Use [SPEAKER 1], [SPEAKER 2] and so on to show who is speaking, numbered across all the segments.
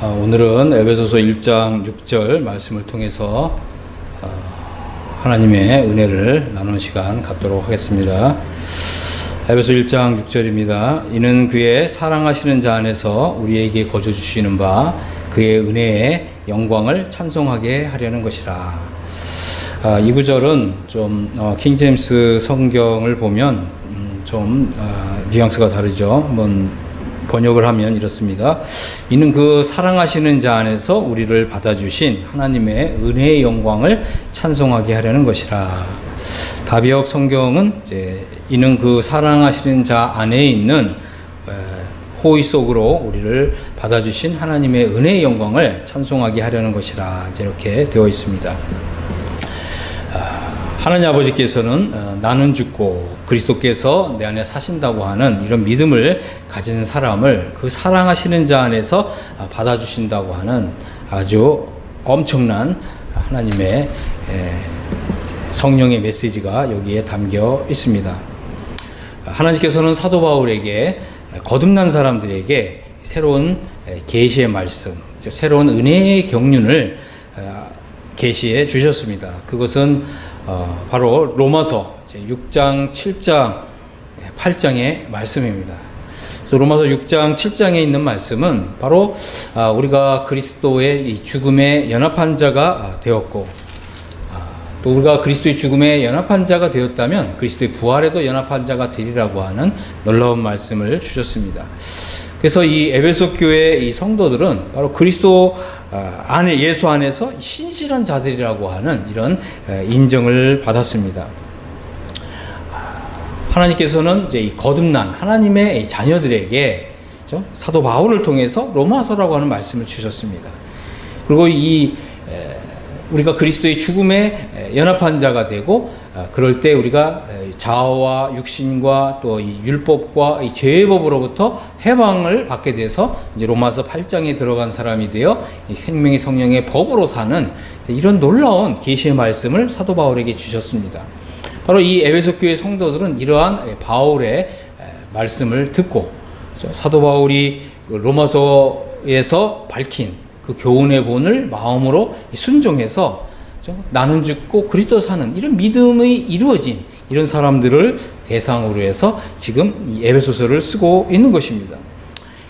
[SPEAKER 1] 오늘은 에베소서 1장 6절 말씀을 통해서 하나님의 은혜를 나누는 시간 갖도록 하겠습니다. 에베소 1장 6절입니다. 이는 그의 사랑하시는 자 안에서 우리에게 거저 주시는 바 그의 은혜의 영광을 찬송하게 하려는 것이라. 이 구절은 좀 킹제임스 성경을 보면 좀 뉘앙스가 다르죠. 한번 번역을 하면 이렇습니다. 이는 그 사랑하시는 자 안에서 우리를 받아주신 하나님의 은혜의 영광을 찬송하게 하려는 것이라. 다비역 성경은 이는 그 사랑하시는 자 안에 있는 호의 속으로 우리를 받아주신 하나님의 은혜의 영광을 찬송하게 하려는 것이라 이렇게 되어 있습니다. 하나님 아버지께서는 나는 죽고 그리스도께서 내 안에 사신다고 하는 이런 믿음을 가진 사람을 그 사랑하시는 자 안에서 받아주신다고 하는 아주 엄청난 하나님의 성령의 메시지가 여기에 담겨 있습니다. 하나님께서는 사도 바울에게 거듭난 사람들에게 새로운 계시의 말씀, 새로운 은혜의 경륜을 계시해 주셨습니다. 그것은 바로 로마서 6장, 7장, 8장의 말씀입니다. 그래서 로마서 6장, 7장에 있는 말씀은 바로 우리가 그리스도의 이 죽음에 연합한 자가 되었고, 또 우리가 그리스도의 죽음에 연합한 자가 되었다면 그리스도의 부활에도 연합한 자가 되리라고 하는 놀라운 말씀을 주셨습니다. 그래서 이 에베소 교회 이 성도들은 바로 그리스도 안에, 예수 안에서 신실한 자들이라고 하는 이런 인정을 받았습니다. 하나님께서는 이제 이 거듭난 하나님의 자녀들에게 사도 바울을 통해서 로마서라고 하는 말씀을 주셨습니다. 그리고 우리가 그리스도의 죽음에 연합한 자가 되고, 그럴 때 우리가 자아와 육신과 또 이 율법과 이 죄의 법으로부터 해방을 받게 돼서 이제 로마서 8장에 들어간 사람이 되어 이 생명의 성령의 법으로 사는 이런 놀라운 계시의 말씀을 사도 바울에게 주셨습니다. 바로 이 에베소 교회 성도들은 이러한 바울의 말씀을 듣고 사도 바울이 로마서에서 밝힌 그 교훈의 본을 마음으로 순종해서 나는 죽고 그리스도 사는 이런 믿음이 이루어진 이런 사람들을 대상으로 해서 지금 이 에베소서를 쓰고 있는 것입니다.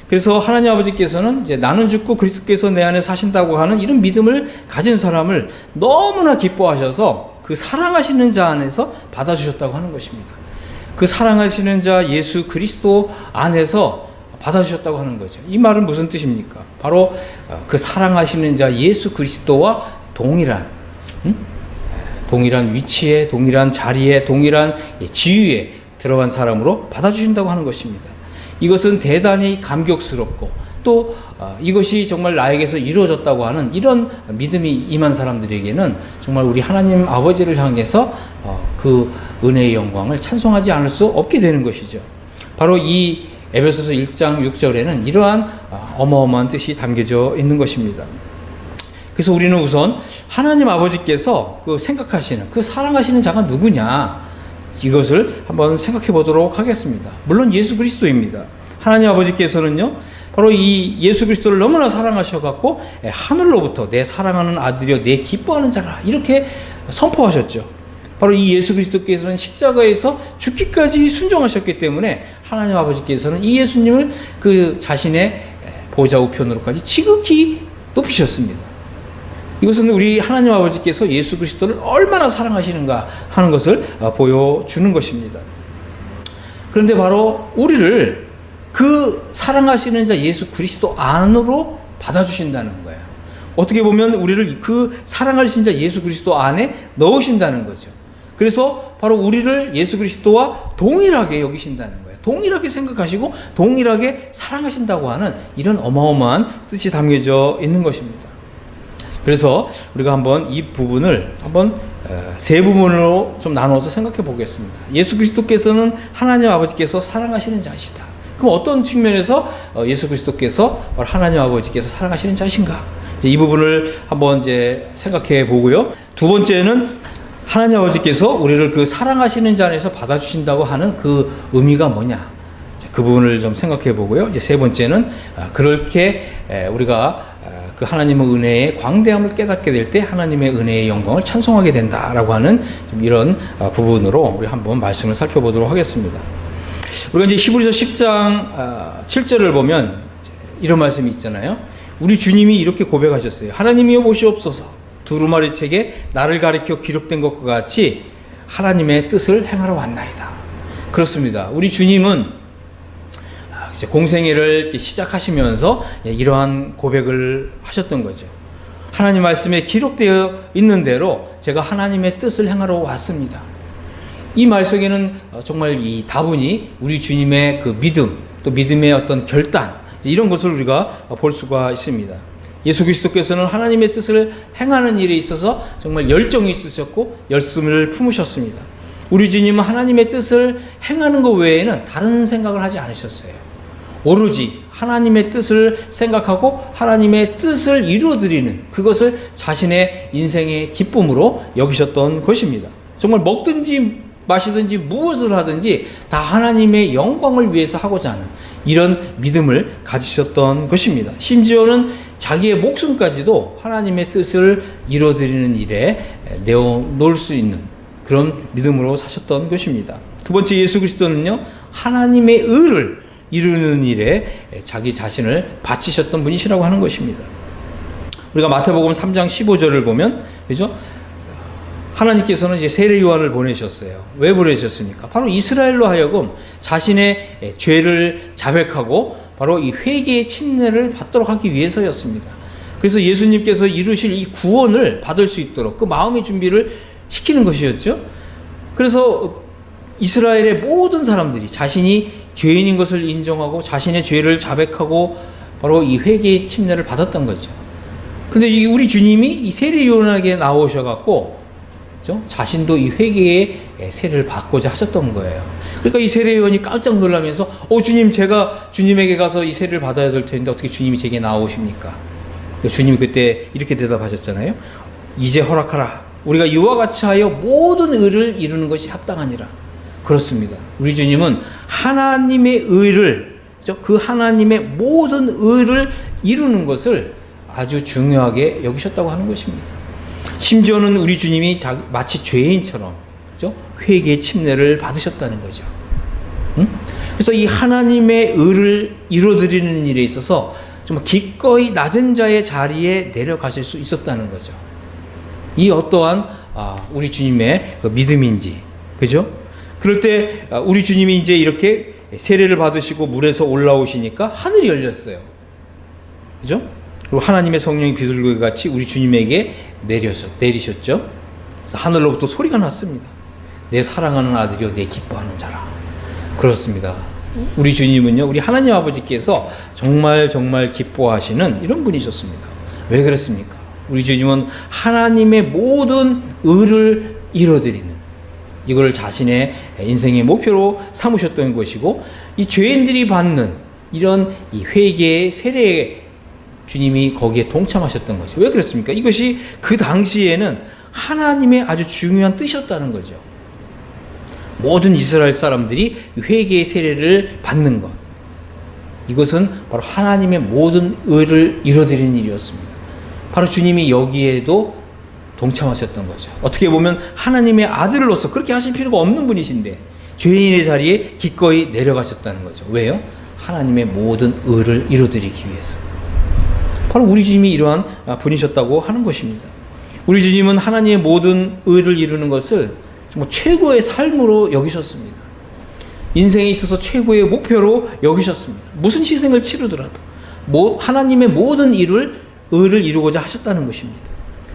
[SPEAKER 1] 그래서 하나님 아버지께서는 이제 나는 죽고 그리스도께서 내 안에 사신다고 하는 이런 믿음을 가진 사람을 너무나 기뻐하셔서 그 사랑하시는 자 안에서 받아주셨다고 하는 것입니다. 그 사랑하시는 자 예수 그리스도 안에서 받아주셨다고 하는 거죠. 이 말은 무슨 뜻입니까? 바로 그 사랑하시는 자 예수 그리스도와 동일한 위치에, 동일한 자리에, 동일한 지위에 들어간 사람으로 받아주신다고 하는 것입니다. 이것은 대단히 감격스럽고 또 이것이 정말 나에게서 이루어졌다고 하는 이런 믿음이 임한 사람들에게는 정말 우리 하나님 아버지를 향해서 그 은혜의 영광을 찬송하지 않을 수 없게 되는 것이죠. 바로 이 에베소서 1장 6절에는 이러한 어마어마한 뜻이 담겨져 있는 것입니다. 그래서 우리는 우선 하나님 아버지께서 그 생각하시는, 그 사랑하시는 자가 누구냐, 이것을 한번 생각해 보도록 하겠습니다. 물론 예수 그리스도입니다. 하나님 아버지께서는요, 바로 이 예수 그리스도를 너무나 사랑하셔갖고 하늘로부터 내 사랑하는 아들이여 내 기뻐하는 자라 이렇게 선포하셨죠. 바로 이 예수 그리스도께서는 십자가에서 죽기까지 순종하셨기 때문에 하나님 아버지께서는 이 예수님을 그 자신의 보좌 우편으로까지 지극히 높이셨습니다. 이것은 우리 하나님 아버지께서 예수 그리스도를 얼마나 사랑하시는가 하는 것을 보여주는 것입니다. 그런데 바로 우리를 그 사랑하시는 자 예수 그리스도 안으로 받아주신다는 거예요. 어떻게 보면 우리를 그 사랑하시는 자 예수 그리스도 안에 넣으신다는 거죠. 그래서 바로 우리를 예수 그리스도와 동일하게 여기신다는 거예요. 동일하게 생각하시고 동일하게 사랑하신다고 하는 이런 어마어마한 뜻이 담겨져 있는 것입니다. 그래서 우리가 한번 이 부분을 한번 세 부분으로 좀 나눠서 생각해 보겠습니다. 예수 그리스도께서는 하나님 아버지께서 사랑하시는 자이시다. 그럼 어떤 측면에서 예수 그리스도께서 하나님 아버지께서 사랑하시는 자신가? 이 부분을 한번 이제 생각해 보고요. 두 번째는 하나님 아버지께서 우리를 그 사랑하시는 자 안에서 받아주신다고 하는 그 의미가 뭐냐? 그 부분을 좀 생각해 보고요. 이제 세 번째는 그렇게 우리가 그 하나님의 은혜의 광대함을 깨닫게 될 때 하나님의 은혜의 영광을 찬송하게 된다라고 하는 좀 이런 부분으로 우리 한번 말씀을 살펴보도록 하겠습니다. 우리가 이제 히브리서 10장 7절을 보면 이런 말씀이 있잖아요. 우리 주님이 이렇게 고백하셨어요. 하나님이여 보시옵소서, 두루마리 책에 나를 가리켜 기록된 것과 같이 하나님의 뜻을 행하러 왔나이다. 그렇습니다. 우리 주님은 이제 공생애를 시작하시면서 이러한 고백을 하셨던 거죠. 하나님 말씀에 기록되어 있는 대로 제가 하나님의 뜻을 행하러 왔습니다. 이 말 속에는 정말 이 다분히 우리 주님의 그 믿음, 또 믿음의 어떤 결단, 이런 것을 우리가 볼 수가 있습니다. 예수 그리스도께서는 하나님의 뜻을 행하는 일에 있어서 정말 열정이 있으셨고 열심을 품으셨습니다. 우리 주님은 하나님의 뜻을 행하는 것 외에는 다른 생각을 하지 않으셨어요. 오로지 하나님의 뜻을 생각하고 하나님의 뜻을 이루어드리는 그것을 자신의 인생의 기쁨으로 여기셨던 것입니다. 정말 먹든지 마시든지 무엇을 하든지 다 하나님의 영광을 위해서 하고자 하는 이런 믿음을 가지셨던 것입니다. 심지어는 자기의 목숨까지도 하나님의 뜻을 이루어드리는 일에 내어놓을 수 있는 그런 믿음으로 사셨던 것입니다. 두 번째, 예수 그리스도는요, 하나님의 의를 이루는 일에 자기 자신을 바치셨던 분이시라고 하는 것입니다. 우리가 마태복음 3장 15절을 보면, 그죠? 하나님께서는 이제 세례 요한을 보내셨어요. 왜 보내셨습니까? 바로 이스라엘로 하여금 자신의 죄를 자백하고 바로 이 회개의 침례를 받도록 하기 위해서였습니다. 그래서 예수님께서 이루실 이 구원을 받을 수 있도록 그 마음의 준비를 시키는 것이었죠. 그래서 이스라엘의 모든 사람들이 자신이 죄인인 것을 인정하고 자신의 죄를 자백하고 바로 이 회개의 침례를 받았던 거죠. 그런데 우리 주님이 이 세례 요한에게 나오셔갖고 자신도 이 회개의 세례를 받고자 하셨던 거예요. 그러니까 이 세례 요한이 깜짝 놀라면서 주님, 제가 주님에게 가서 이 세례를 받아야 될 텐데 어떻게 주님이 제게 나오십니까? 주님이 그때 이렇게 대답하셨잖아요. 이제 허락하라. 우리가 이와 같이 하여 모든 의를 이루는 것이 합당하니라. 그렇습니다. 우리 주님은 하나님의 의를, 그 하나님의 모든 의를 이루는 것을 아주 중요하게 여기셨다고 하는 것입니다. 심지어는 우리 주님이 마치 죄인처럼 회개의 침례를 받으셨다는 거죠. 그래서 이 하나님의 의를 이루어드리는 일에 있어서 정말 기꺼이 낮은 자의 자리에 내려가실 수 있었다는 거죠. 이 어떠한 우리 주님의 그 믿음인지, 그죠? 그럴 때 우리 주님이 이제 이렇게 세례를 받으시고 물에서 올라오시니까 하늘이 열렸어요. 그죠? 그리고 하나님의 성령이 비둘기 같이 우리 주님에게 내리셨죠. 그래서 하늘로부터 소리가 났습니다. 내 사랑하는 아들이요, 내 기뻐하는 자라. 그렇습니다. 우리 주님은요, 우리 하나님 아버지께서 정말 기뻐하시는 이런 분이셨습니다. 왜 그랬습니까? 우리 주님은 하나님의 모든 의를 이뤄드리는 이걸 자신의 인생의 목표로 삼으셨던 것이고, 이 죄인들이 받는 이런 이 회개의 세례에 주님이 거기에 동참하셨던 거죠. 왜 그랬습니까? 이것이 그 당시에는 하나님의 아주 중요한 뜻이었다는 거죠. 모든 이스라엘 사람들이 회개의 세례를 받는 것, 이것은 바로 하나님의 모든 의를 이뤄드리는 일이었습니다. 바로 주님이 여기에도 동참하셨던 거죠. 어떻게 보면 하나님의 아들로서 그렇게 하실 필요가 없는 분이신데 죄인의 자리에 기꺼이 내려가셨다는 거죠. 왜요? 하나님의 모든 의를 이루어드리기 위해서. 바로 우리 주님이 이러한 분이셨다고 하는 것입니다. 우리 주님은 하나님의 모든 의를 이루는 것을 정말 최고의 삶으로 여기셨습니다. 인생에 있어서 최고의 목표로 여기셨습니다. 무슨 희생을 치르더라도 하나님의 모든 의를 이루고자 하셨다는 것입니다.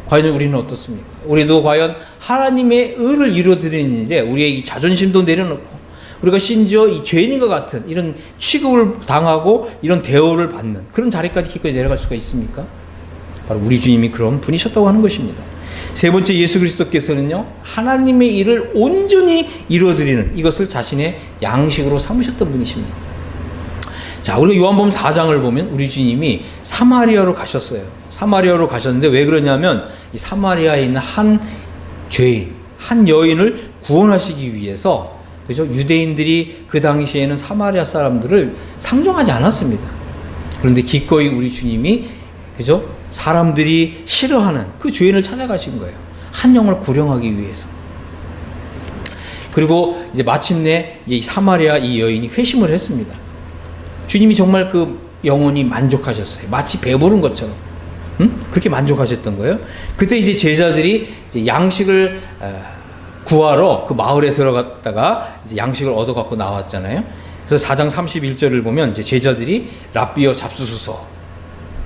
[SPEAKER 1] 과연 우리는 어떻습니까? 우리도 과연 하나님의 의를 이루어드리는 일에 우리의 이 자존심도 내려놓고 우리가 심지어 이 죄인과 같은 이런 취급을 당하고 이런 대우를 받는 그런 자리까지 기꺼이 내려갈 수가 있습니까? 바로 우리 주님이 그런 분이셨다고 하는 것입니다. 세 번째, 예수 그리스도께서는요, 하나님의 일을 온전히 이루어드리는 이것을 자신의 양식으로 삼으셨던 분이십니다. 자, 우리가 요한복음 4장을 보면 우리 주님이 사마리아로 가셨어요. 사마리아로 가셨는데 왜 그러냐면 이 사마리아에 있는 한 죄인, 한 여인을 구원하시기 위해서, 그죠? 유대인들이 그 당시에는 사마리아 사람들을 상종하지 않았습니다. 그런데 기꺼이 우리 주님이 그죠? 사람들이 싫어하는 그 죄인을 찾아가신 거예요. 한 영혼을 구령하기 위해서. 그리고 이제 마침내 이 사마리아 이 여인이 회심을 했습니다. 주님이 정말 그 영혼이 만족하셨어요. 마치 배부른 것처럼. 그렇게 만족하셨던 거예요. 그때 이제 제자들이 이제 양식을 구하러 그 마을에 들어갔다가 이제 양식을 얻어갖고 나왔잖아요. 그래서 4장 31절을 보면 이제 제자들이 랍비여 잡수소서.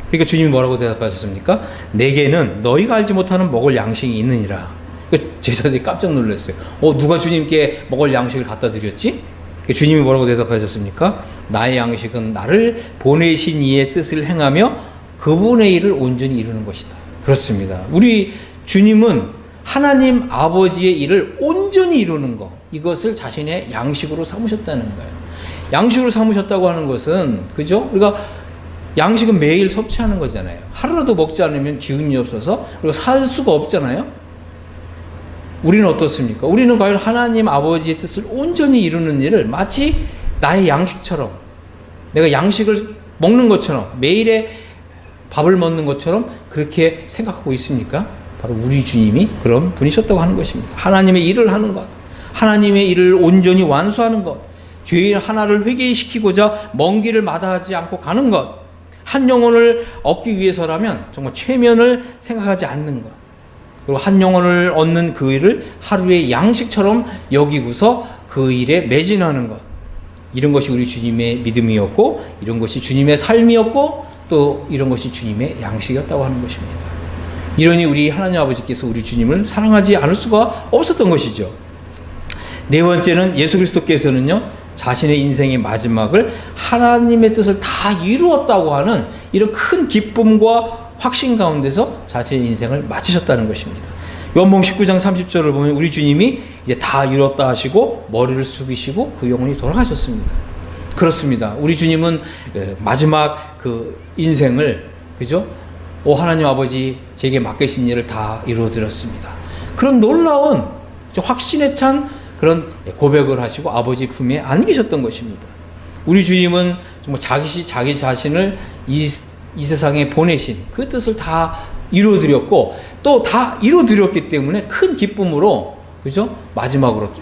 [SPEAKER 1] 그러니까 주님이 뭐라고 대답하셨습니까? 내게는 너희가 알지 못하는 먹을 양식이 있느니라. 그러니까 제자들이 깜짝 놀랐어요. 누가 주님께 먹을 양식을 갖다 드렸지? 그러니까 주님이 뭐라고 대답하셨습니까? 나의 양식은 나를 보내신 이의 뜻을 행하며 그분의 일을 온전히 이루는 것이다. 그렇습니다. 우리 주님은 하나님 아버지의 일을 온전히 이루는 것, 이것을 자신의 양식으로 삼으셨다는 거예요. 양식으로 삼으셨다고 하는 것은, 그죠? 우리가 양식은 매일 섭취하는 거잖아요. 하루라도 먹지 않으면 기운이 없어서 우리가 살 수가 없잖아요. 우리는 어떻습니까? 우리는 과연 하나님 아버지의 뜻을 온전히 이루는 일을 마치 나의 양식처럼, 내가 양식을 먹는 것처럼, 매일의 밥을 먹는 것처럼 그렇게 생각하고 있습니까? 바로 우리 주님이 그런 분이셨다고 하는 것입니다. 하나님의 일을 하는 것, 하나님의 일을 온전히 완수하는 것, 죄인 하나를 회개시키고자 먼 길을 마다하지 않고 가는 것, 한 영혼을 얻기 위해서라면 정말 최면을 생각하지 않는 것, 그리고 한 영혼을 얻는 그 일을 하루의 양식처럼 여기고서 그 일에 매진하는 것, 이런 것이 우리 주님의 믿음이었고, 이런 것이 주님의 삶이었고, 또 이런 것이 주님의 양식이었다고 하는 것입니다. 이러니 우리 하나님 아버지께서 우리 주님을 사랑하지 않을 수가 없었던 것이죠. 네 번째는 예수 그리스도께서는요, 자신의 인생의 마지막을 하나님의 뜻을 다 이루었다고 하는 이런 큰 기쁨과 확신 가운데서 자신의 인생을 마치셨다는 것입니다. 요한복음 19장 30절을 보면 우리 주님이 이제 다 이뤘다 하시고 머리를 숙이시고 그 영혼이 돌아가셨습니다. 그렇습니다. 우리 주님은 마지막 그 인생을, 그죠? 하나님 아버지 제게 맡기신 일을 다 이루어드렸습니다. 그런 놀라운 확신에 찬 그런 고백을 하시고 아버지 품에 안기셨던 것입니다. 우리 주님은 정말 자기 자신을 이 세상에 보내신 그 뜻을 다 이루어드렸고, 또 다 이루어드렸기 때문에 큰 기쁨으로, 그죠? 마지막으로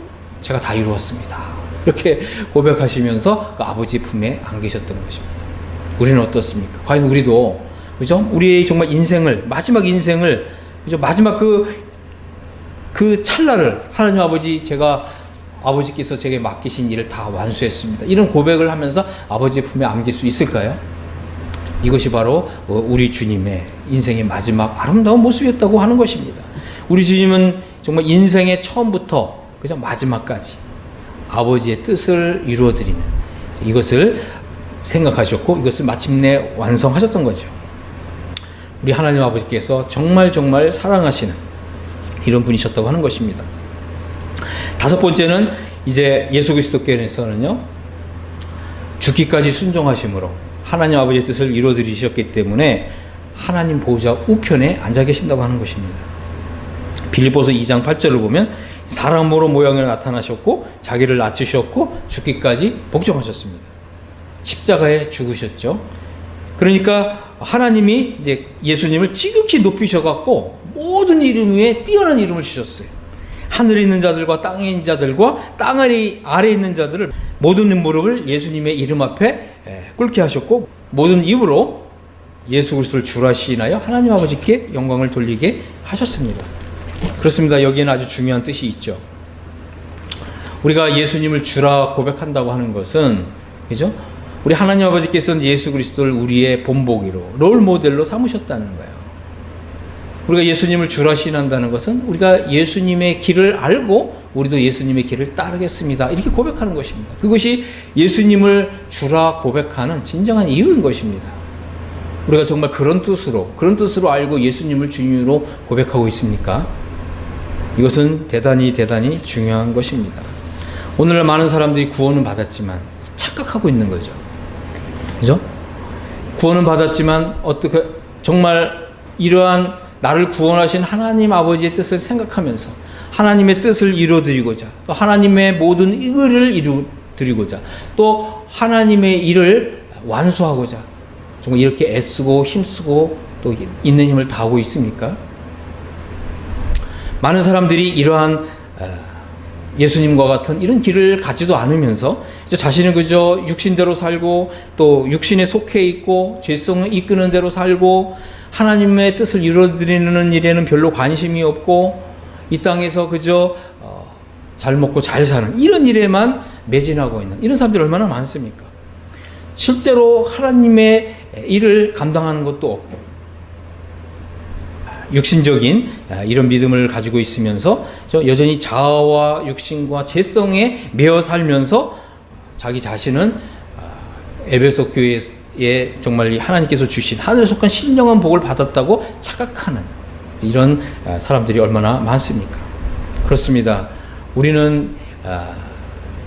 [SPEAKER 1] 제가 다 이루었습니다. 이렇게 고백하시면서 그 아버지 품에 안기셨던 것입니다. 우리는 어떻습니까? 과연 우리도, 그죠? 우리의 정말 인생을, 마지막 인생을, 그죠? 마지막 그 찰나를 하나님 아버지, 아버지께서 제게 맡기신 일을 다 완수했습니다. 이런 고백을 하면서 아버지의 품에 안길 수 있을까요? 이것이 바로 우리 주님의 인생의 마지막 아름다운 모습이었다고 하는 것입니다. 우리 주님은 정말 인생의 처음부터 그냥 마지막까지 아버지의 뜻을 이루어드리는 이것을 생각하셨고, 이것을 마침내 완성하셨던 거죠. 우리 하나님 아버지께서 정말 사랑하시는 이런 분이셨다고 하는 것입니다. 다섯 번째는 이제 예수 그리스도께서는요, 죽기까지 순종하심으로 하나님 아버지의 뜻을 이루어드리셨기 때문에 하나님 보호자 우편에 앉아 계신다고 하는 것입니다. 빌립보서 2장 8절을 보면 사람으로 모양으로 나타나셨고 자기를 낮추셨고 죽기까지 복종하셨습니다. 십자가에 죽으셨죠. 그러니까 하나님이 이제 예수님을 지극히 높이셔갖고 모든 이름 위에 뛰어난 이름을 주셨어요. 하늘에 있는 자들과 땅에 있는 자들과 땅 아래에 있는 자들을 모든 무릎을 예수님의 이름 앞에 꿇게 하셨고, 모든 입으로 예수 그리스도를 주라 시인하여 하나님 아버지께 영광을 돌리게 하셨습니다. 그렇습니다. 여기에는 아주 중요한 뜻이 있죠. 우리가 예수님을 주라 고백한다고 하는 것은, 그죠? 우리 하나님 아버지께서는 예수 그리스도를 우리의 본보기로, 롤 모델로 삼으셨다는 거예요. 우리가 예수님을 주라 시인한다는 것은 우리가 예수님의 길을 알고 우리도 예수님의 길을 따르겠습니다, 이렇게 고백하는 것입니다. 그것이 예수님을 주라 고백하는 진정한 이유인 것입니다. 우리가 정말 그런 뜻으로 알고 예수님을 주님으로 고백하고 있습니까? 이것은 대단히 중요한 것입니다. 오늘날 많은 사람들이 구원은 받았지만 착각하고 있는 거죠. 그죠? 구원은 받았지만 어떻게 정말 이러한 나를 구원하신 하나님 아버지의 뜻을 생각하면서 하나님의 뜻을 이루어드리고자, 또 하나님의 모든 의를 이루어드리고자, 또 하나님의 일을 완수하고자 정말 이렇게 애쓰고 힘쓰고 또 있는 힘을 다하고 있습니까? 많은 사람들이 이러한 예수님과 같은 이런 길을 갖지도 않으면서 자신은 그저 육신대로 살고 또 육신에 속해 있고 죄성을 이끄는 대로 살고 하나님의 뜻을 이루어드리는 일에는 별로 관심이 없고 이 땅에서 그저 잘 먹고 잘 사는 이런 일에만 매진하고 있는 이런 사람들이 얼마나 많습니까? 실제로 하나님의 일을 감당하는 것도 없고 육신적인 이런 믿음을 가지고 있으면서 여전히 자아와 육신과 죄성에 매여 살면서 자기 자신은 에베소 교회에 정말 하나님께서 주신 하늘에 속한 신령한 복을 받았다고 착각하는 이런 사람들이 얼마나 많습니까? 그렇습니다. 우리는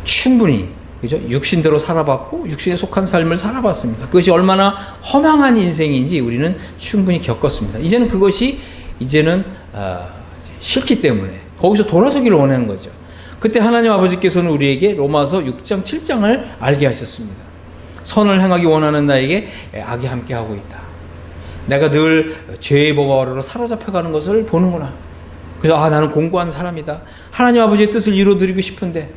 [SPEAKER 1] 충분히 그죠? 육신대로 살아봤고 육신에 속한 삶을 살아봤습니다. 그것이 얼마나 허망한 인생인지 우리는 충분히 겪었습니다. 이제는 싫기 때문에 거기서 돌아서기를 원하는 거죠. 그때 하나님 아버지께서는 우리에게 로마서 6장 7장을 알게 하셨습니다. 선을 행하기 원하는 나에게 악이 함께하고 있다. 내가 늘 죄의 법 아래로 사로잡혀가는 것을 보는구나. 그래서 나는 공고한 사람이다. 하나님 아버지의 뜻을 이루어드리고 싶은데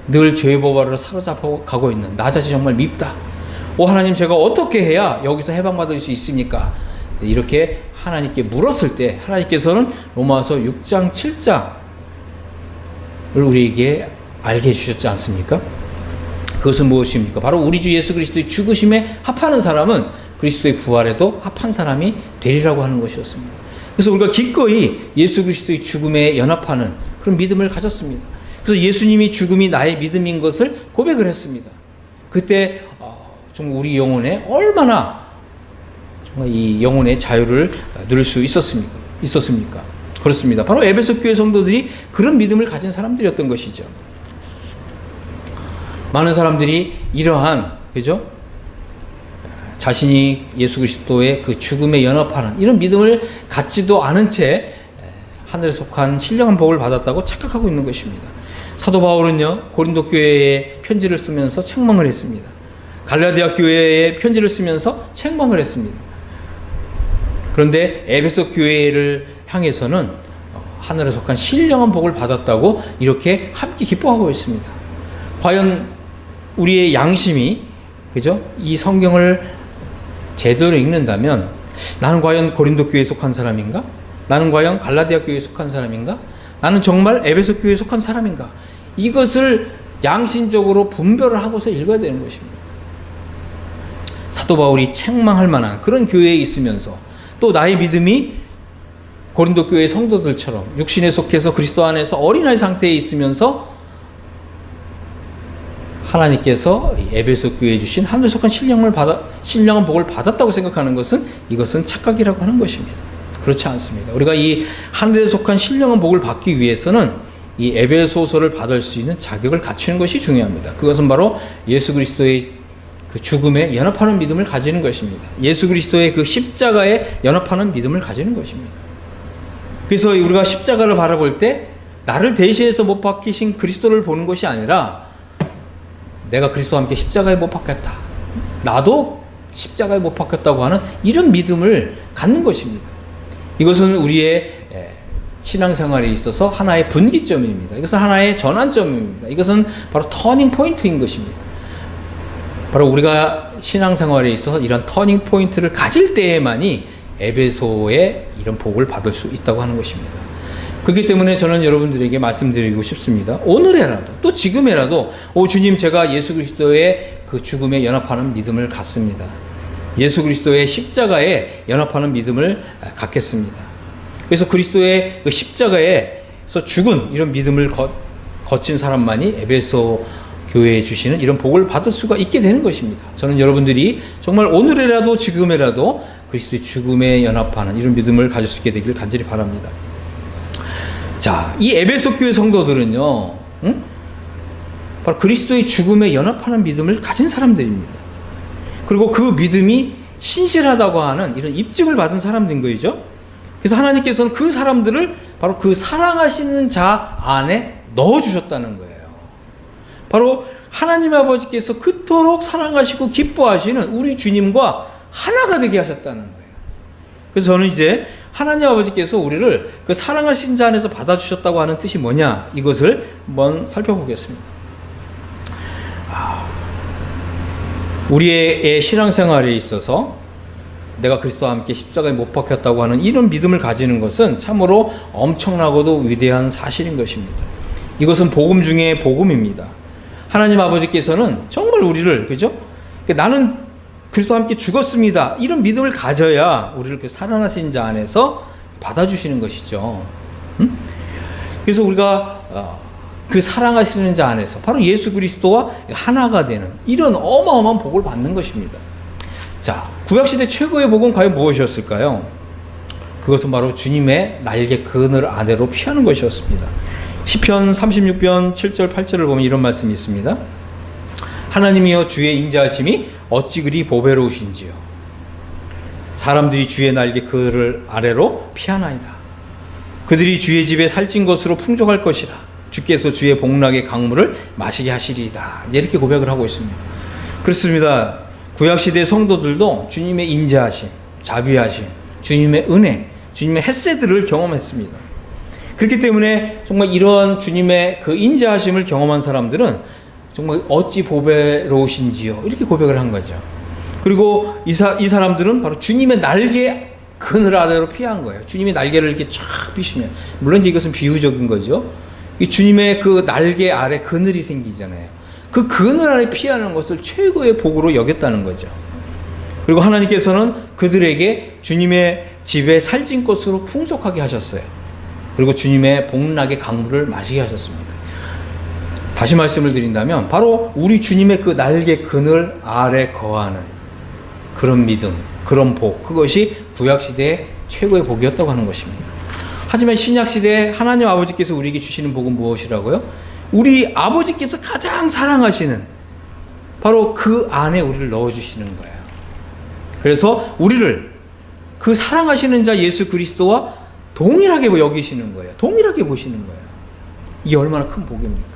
[SPEAKER 1] 늘 죄의 법 아래로 사로잡혀가고 있는 나 자신이 정말 밉다. 하나님, 제가 어떻게 해야 여기서 해방받을 수 있습니까? 이렇게 하나님께 물었을 때 하나님께서는 로마서 6장 7장을 우리에게 알게 해주셨지 않습니까? 그것은 무엇입니까? 바로 우리 주 예수 그리스도의 죽으심에 합하는 사람은 그리스도의 부활에도 합한 사람이 되리라고 하는 것이었습니다. 그래서 우리가 기꺼이 예수 그리스도의 죽음에 연합하는 그런 믿음을 가졌습니다. 그래서 예수님이 죽음이 나의 믿음인 것을 고백을 했습니다. 그때 정말 우리 영혼에 얼마나 정말 이 영혼의 자유를 누릴 수 있었습니까? 그렇습니다. 바로 에베소 교회 성도들이 그런 믿음을 가진 사람들이었던 것이죠. 많은 사람들이 이러한 그죠? 자신이 예수 그리스도의 그 죽음에 연합하는 이런 믿음을 갖지도 않은 채 하늘에 속한 신령한 복을 받았다고 착각하고 있는 것입니다. 사도 바울은요, 고린도 교회에 편지를 쓰면서 책망을 했습니다. 갈라디아 교회에 편지를 쓰면서 책망을 했습니다. 그런데 에베소 교회를 향해서는 하늘에 속한 신령한 복을 받았다고 이렇게 함께 기뻐하고 있습니다. 과연 우리의 양심이 그죠? 이 성경을 제대로 읽는다면 나는 과연 고린도 교회에 속한 사람인가? 나는 과연 갈라디아 교회에 속한 사람인가? 나는 정말 에베소 교회에 속한 사람인가? 이것을 양심적으로 분별을 하고서 읽어야 되는 것입니다. 사도 바울이 책망할 만한 그런 교회에 있으면서 또 나의 믿음이 고린도 교회 성도들처럼 육신에 속해서 그리스도 안에서 어린아이 상태에 있으면서 하나님께서 에베소 교회에 주신 하늘에 속한 신령한 복을 받았다고 생각하는 것은 이것은 착각이라고 하는 것입니다. 그렇지 않습니다. 우리가 이 하늘에 속한 신령한 복을 받기 위해서는 이 에베소서를 받을 수 있는 자격을 갖추는 것이 중요합니다. 그것은 바로 예수 그리스도의 그 죽음에 연합하는 믿음을 가지는 것입니다. 예수 그리스도의 그 십자가에 연합하는 믿음을 가지는 것입니다. 그래서 우리가 십자가를 바라볼 때 나를 대신해서 못 박히신 그리스도를 보는 것이 아니라 내가 그리스도와 함께 십자가에 못 박혔다. 나도 십자가에 못 박혔다고 하는 이런 믿음을 갖는 것입니다. 이것은 우리의 신앙생활에 있어서 하나의 분기점입니다. 이것은 하나의 전환점입니다. 이것은 바로 터닝 포인트인 것입니다. 바로 우리가 신앙생활에 있어서 이런 터닝 포인트를 가질 때에만이 에베소의 이런 복을 받을 수 있다고 하는 것입니다. 그렇기 때문에 저는 여러분들에게 말씀드리고 싶습니다. 오늘에라도 또 지금에라도 주님, 제가 예수 그리스도의 그 죽음에 연합하는 믿음을 갖습니다. 예수 그리스도의 십자가에 연합하는 믿음을 갖겠습니다. 그래서 그리스도의 그 십자가에서 죽은 이런 믿음을 거친 사람만이 에베소 교회에 주시는 이런 복을 받을 수가 있게 되는 것입니다. 저는 여러분들이 정말 오늘이라도 지금이라도 그리스도의 죽음에 연합하는 이런 믿음을 가질 수 있게 되기를 간절히 바랍니다. 자, 이 에베소 교회 성도들은요, 바로 그리스도의 죽음에 연합하는 믿음을 가진 사람들입니다. 그리고 그 믿음이 신실하다고 하는 이런 입증을 받은 사람들인 거죠. 그래서 하나님께서는 그 사람들을 바로 그 사랑하시는 자 안에 넣어주셨다는 거예요. 바로 하나님 아버지께서 그토록 사랑하시고 기뻐하시는 우리 주님과 하나가 되게 하셨다는 거예요. 그래서 저는 이제 하나님 아버지께서 우리를 그 사랑하신 자 안에서 받아주셨다고 하는 뜻이 뭐냐, 이것을 한번 살펴보겠습니다. 우리의 신앙생활에 있어서 내가 그리스도와 함께 십자가에 못 박혔다고 하는 이런 믿음을 가지는 것은 참으로 엄청나고도 위대한 사실인 것입니다. 이것은 복음 중에 복음입니다. 하나님 아버지께서는 정말 우리를, 그죠? 나는 그리스도와 함께 죽었습니다, 이런 믿음을 가져야 우리를 그 살아나신 자 안에서 받아주시는 것이죠. 그래서 우리가 그 사랑하시는 자 안에서 바로 예수 그리스도와 하나가 되는 이런 어마어마한 복을 받는 것입니다. 자, 구약시대 최고의 복은 과연 무엇이었을까요? 그것은 바로 주님의 날개 그늘 아래로 피하는 것이었습니다. 시편 36편 7절 8절을 보면 이런 말씀이 있습니다. 하나님이여 주의 인자하심이 어찌 그리 보배로우신지요. 사람들이 주의 날개 그늘 아래로 피하나이다. 그들이 주의 집에 살찐 것으로 풍족할 것이라. 주께서 주의 복락의 강물을 마시게 하시리이다. 이렇게 고백을 하고 있습니다. 그렇습니다. 구약시대 성도들도 주님의 인자하심, 자비하심, 주님의 은혜, 주님의 헷세들을 경험했습니다. 그렇기 때문에 정말 이러한 주님의 그 인자하심을 경험한 사람들은 정말 어찌 보배로우신지요, 이렇게 고백을 한 거죠. 그리고 이 사람들은 바로 주님의 날개 그늘 아래로 피한 거예요. 주님의 날개를 이렇게 쫙 피시면, 물론 이것은 비유적인 거죠. 이 주님의 그 날개 아래 그늘이 생기잖아요. 그 그늘 아래 피하는 것을 최고의 복으로 여겼다는 거죠. 그리고 하나님께서는 그들에게 주님의 집에 살찐 것으로 풍족하게 하셨어요. 그리고 주님의 복락의 강물을 마시게 하셨습니다. 다시 말씀을 드린다면 바로 우리 주님의 그 날개 그늘 아래 거하는 그런 믿음, 그런 복, 그것이 구약시대의 최고의 복이었다고 하는 것입니다. 하지만 신약시대에 하나님 아버지께서 우리에게 주시는 복은 무엇이라고요? 우리 아버지께서 가장 사랑하시는 바로 그 안에 우리를 넣어주시는 거예요. 그래서 우리를 그 사랑하시는 자 예수 그리스도와 동일하게 여기시는 거예요. 동일하게 보시는 거예요. 이게 얼마나 큰 복입니까?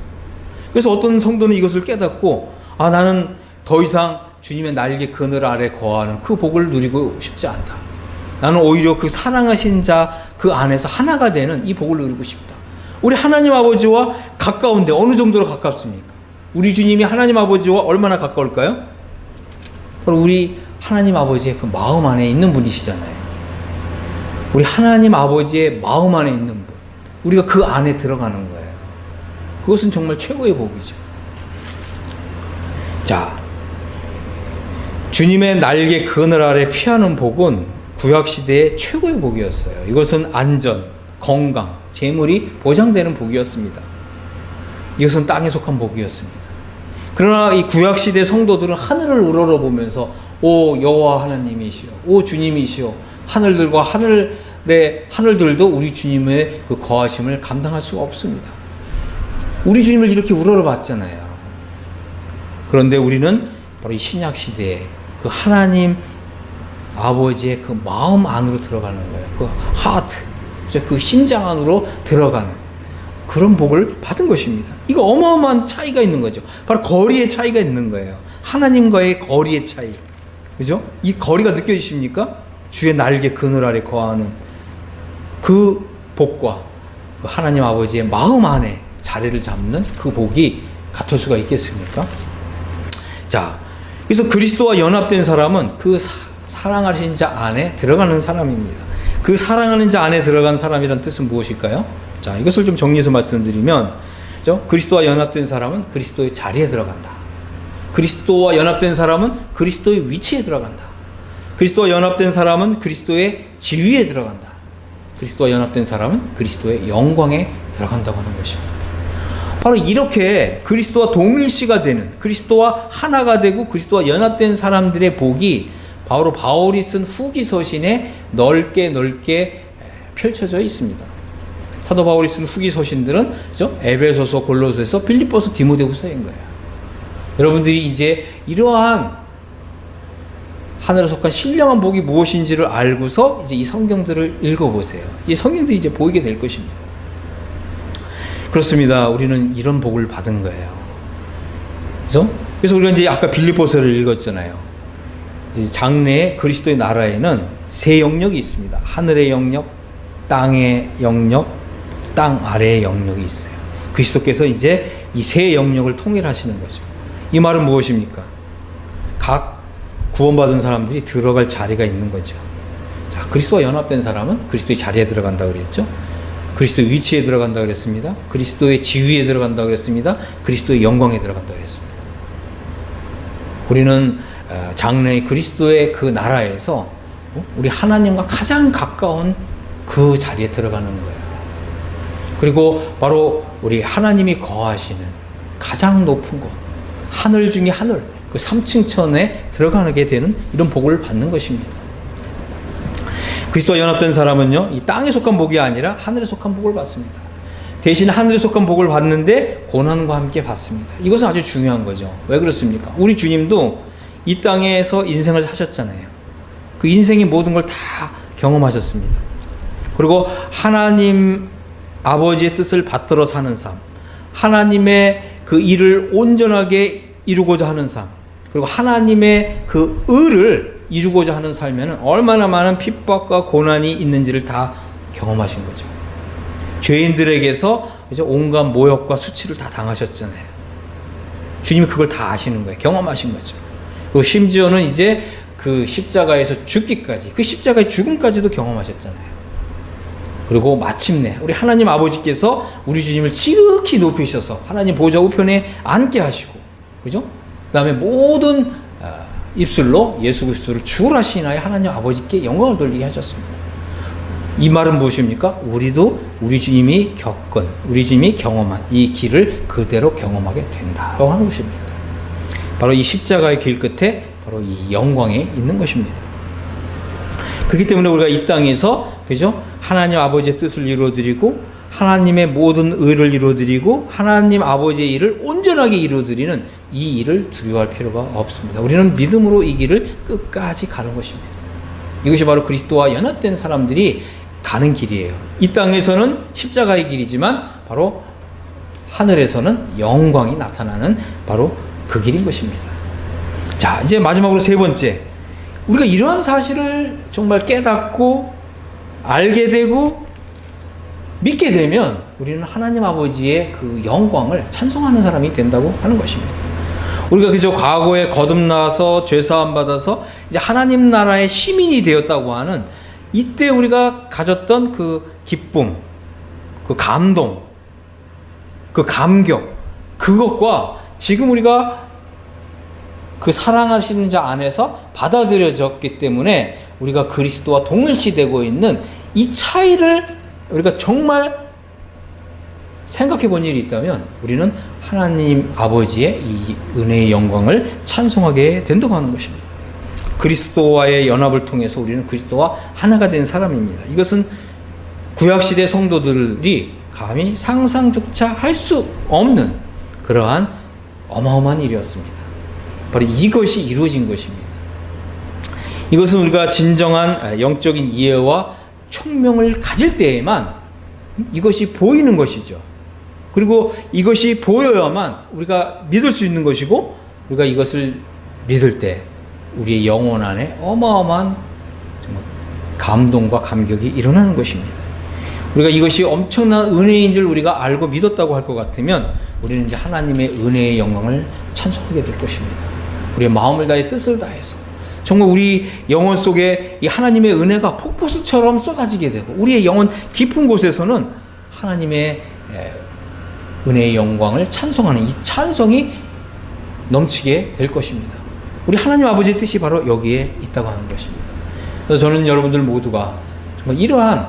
[SPEAKER 1] 그래서 어떤 성도는 이것을 깨닫고, 나는 더 이상 주님의 날개 그늘 아래 거하는 그 복을 누리고 싶지 않다. 나는 오히려 그 사랑하신 자 그 안에서 하나가 되는 이 복을 누리고 싶다. 우리 하나님 아버지와 가까운데 어느 정도로 가깝습니까? 우리 주님이 하나님 아버지와 얼마나 가까울까요? 바로 우리 하나님 아버지의 그 마음 안에 있는 분이시잖아요. 우리 하나님 아버지의 마음 안에 있는 분, 우리가 그 안에 들어가는 거예요. 그것은 정말 최고의 복이죠. 자, 주님의 날개 그늘 아래 피하는 복은 구약시대의 최고의 복이었어요. 이것은 안전, 건강, 재물이 보장되는 복이었습니다. 이것은 땅에 속한 복이었습니다. 그러나 이 구약시대 성도들은 하늘을 우러러보면서 오 여호와 하나님이시여, 오 주님이시여, 하늘들과 하늘들도 우리 주님의 그 거하심을 감당할 수가 없습니다. 우리 주님을 이렇게 우러러봤잖아요. 그런데 우리는 바로 이 신약시대에 그 하나님 아버지의 그 마음 안으로 들어가는 거예요. 그 하트, 그 심장 안으로 들어가는 그런 복을 받은 것입니다. 이거 어마어마한 차이가 있는 거죠. 바로 거리의 차이가 있는 거예요. 하나님과의 거리의 차이. 그죠? 이 거리가 느껴지십니까? 주의 날개 그늘 아래 거하는 그 복과 그 하나님 아버지의 마음 안에 자리를 잡는 그 복이 같을 수가 있겠습니까? 자, 그래서 그리스도와 연합된 사람은 그 사랑하신 자 안에 들어가는 사람입니다. 그 사랑하는 자 안에 들어간 사람이란 뜻은 무엇일까요? 자, 이것을 좀 정리해서 말씀드리면, 그리스도와 연합된 사람은 그리스도의 자리에 들어간다. 그리스도와 연합된 사람은 그리스도의 위치에 들어간다. 그리스도와 연합된 사람은 그리스도의 지위에 들어간다. 그리스도와 연합된 사람은 그리스도의 영광에 들어간다고 하는 것입니다. 바로 이렇게 그리스도와 동일시가 되는, 그리스도와 하나가 되고 그리스도와 연합된 사람들의 복이 바로 바울이 쓴 후기서신에 넓게 펼쳐져 있습니다. 사도 바울이 쓴 후기서신들은 에베소서, 골로새서, 빌립보서, 디모데후서인 거예요. 여러분들이 이제 이러한 하늘에 속한 신령한 복이 무엇인지를 알고서 이제 이 성경들을 읽어보세요. 이 성경들이 이제 보이게 될 것입니다. 그렇습니다. 우리는 이런 복을 받은 거예요. 그래서 우리가 이제 아까 빌립보서를 읽었잖아요. 장래의 그리스도의 나라에는 세 영역이 있습니다. 하늘의 영역, 땅의 영역, 땅 아래의 영역이 있어요. 그리스도께서 이제 이 세 영역을 통일하시는 거죠. 이 말은 무엇입니까? 각 구원받은 사람들이 들어갈 자리가 있는 거죠. 자, 그리스도와 연합된 사람은 그리스도의 자리에 들어간다고 그랬죠. 그리스도의 위치에 들어간다 그랬습니다. 그리스도의 지위에 들어간다 그랬습니다. 그리스도의 영광에 들어간다 그랬습니다. 우리는 장래의 그리스도의 그 나라에서 우리 하나님과 가장 가까운 그 자리에 들어가는 거예요. 그리고 바로 우리 하나님이 거하시는 가장 높은 곳, 하늘 중에 하늘, 그 3층 천에 들어가게 되는 이런 복을 받는 것입니다. 그리스도와 연합된 사람은요, 이 땅에 속한 복이 아니라 하늘에 속한 복을 받습니다. 대신 하늘에 속한 복을 받는데 고난과 함께 받습니다. 이것은 아주 중요한 거죠. 왜 그렇습니까? 우리 주님도 이 땅에서 인생을 사셨잖아요. 그 인생의 모든 걸 다 경험하셨습니다. 그리고 하나님 아버지의 뜻을 받들어 사는 삶, 하나님의 그 일을 온전하게 이루고자 하는 삶, 그리고 하나님의 그 의를 이루고자 하는 삶에는 얼마나 많은 핍박과 고난이 있는지를 다 경험하신 거죠. 죄인들에게서 이제 온갖 모욕과 수치를 다 당하셨잖아요. 주님이 그걸 다 아시는 거예요. 경험하신 거죠. 그리고 심지어는 이제 그 십자가에서 죽기까지, 그 십자가의 죽음까지도 경험하셨잖아요. 그리고 마침내 우리 하나님 아버지께서 우리 주님을 지극히 높이셔서 하나님 보좌 우편에 앉게 하시고, 그죠? 그 다음에 모든 입술로 예수 그리스도를 주라 시인하여 하나님 아버지께 영광을 돌리게 하셨습니다. 이 말은 무엇입니까? 우리도 우리 주님이 겪은, 우리 주님이 경험한 이 길을 그대로 경험하게 된다고 하는 것입니다. 바로 이 십자가의 길 끝에 바로 이 영광이 있는 것입니다. 그렇기 때문에 우리가 이 땅에서, 그죠? 하나님 아버지의 뜻을 이루어드리고 하나님의 모든 의를 이루어드리고 하나님 아버지의 일을 온전하게 이루어드리는 이 일을 두려워할 필요가 없습니다. 우리는 믿음으로 이 길을 끝까지 가는 것입니다. 이것이 바로 그리스도와 연합된 사람들이 가는 길이에요. 이 땅에서는 십자가의 길이지만 바로 하늘에서는 영광이 나타나는 바로 그 길인 것입니다. 자, 이제 마지막으로 세 번째, 우리가 이러한 사실을 정말 깨닫고 알게 되고 믿게 되면 우리는 하나님 아버지의 그 영광을 찬송하는 사람이 된다고 하는 것입니다. 우리가 그저 과거에 거듭나서 죄사함 받아서 이제 하나님 나라의 시민이 되었다고 하는 이때 우리가 가졌던 그 기쁨, 그 감동, 그 감격, 그것과 지금 우리가 그 사랑하시는 자 안에서 받아들여졌기 때문에 우리가 그리스도와 동일시되고 있는 이 차이를 우리가 정말 생각해 본 일이 있다면 우리는 하나님 아버지의 이 은혜의 영광을 찬송하게 된다고 하는 것입니다. 그리스도와의 연합을 통해서 우리는 그리스도와 하나가 된 사람입니다. 이것은 구약시대 성도들이 감히 상상조차 할 수 없는 그러한 어마어마한 일이었습니다. 바로 이것이 이루어진 것입니다. 이것은 우리가 진정한 영적인 이해와 총명을 가질 때에만 이것이 보이는 것이죠. 그리고 이것이 보여야만 우리가 믿을 수 있는 것이고, 우리가 이것을 믿을 때 우리의 영혼 안에 어마어마한 정말 감동과 감격이 일어나는 것입니다. 우리가 이것이 엄청난 은혜인 줄 우리가 알고 믿었다고 할 것 같으면 우리는 이제 하나님의 은혜의 영광을 찬송하게 될 것입니다. 우리의 마음을 다해 뜻을 다해서 정말 우리 영혼 속에 이 하나님의 은혜가 폭포수처럼 쏟아지게 되고, 우리의 영혼 깊은 곳에서는 하나님의 은혜의 영광을 찬송하는 이 찬송이 넘치게 될 것입니다. 우리 하나님 아버지의 뜻이 바로 여기에 있다고 하는 것입니다. 그래서 저는 여러분들 모두가 정말 이러한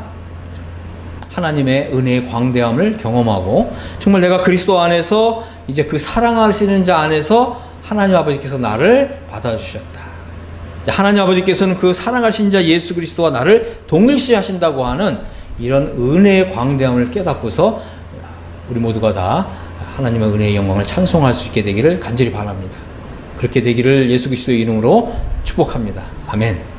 [SPEAKER 1] 하나님의 은혜의 광대함을 경험하고, 정말 내가 그리스도 안에서 이제 그 사랑하시는 자 안에서 하나님 아버지께서 나를 받아주셨다. 하나님 아버지께서는 그 사랑하신 자 예수 그리스도와 나를 동일시하신다고 하는 이런 은혜의 광대함을 깨닫고서 우리 모두가 다 하나님의 은혜의 영광을 찬송할 수 있게 되기를 간절히 바랍니다. 그렇게 되기를 예수 그리스도의 이름으로 축복합니다. 아멘.